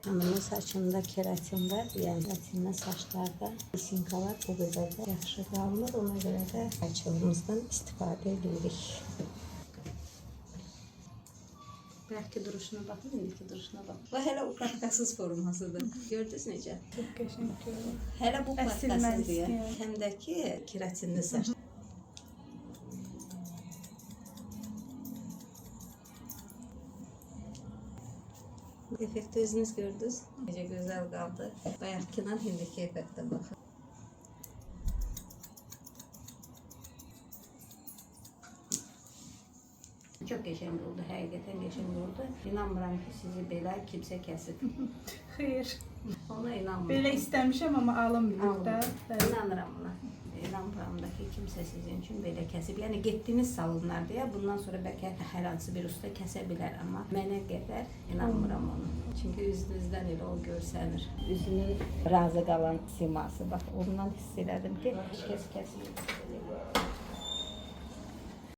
Hanımın saçında keratin var. Yəni keratinlə saçlarda sinkalar bu qədər də yaxşı qalmır. Ona görə də saçımızdan istifadə edirik. Belki duruşuna bakın, indiki duruşuna bakın. Bu hele o katkasız formasıdır. Gördünüz necə? Çok qəşəng görünür. Hele bu katkasız diye. istəyirəm. Hem de ki keratinli saç. Efekti özünüz gördünüz. Necə güzel kaldı. Bayaqkindən indiki efektə baxın. Çok geçen oldu, hakikaten geçen oldu. İnanmıram ki sizi belə kimsə kəsib. Xeyr. Ona inanmıram. Belə istəmişəm amma alınmıyor da. İnanıram buna. İnanmıram da ki kimsə sizin üçün belə kəsib. Yəni getdiniz salonlar deyə bundan sonra bəlkə hər hansı bir usta kəsə bilər, amma mənə qədər inanmıram ona. Çünki üzünüzdən elə o görsənir. Üzünün razı qalan siması. Bax, ondan hiss elədim ki, heç kəs kəsib.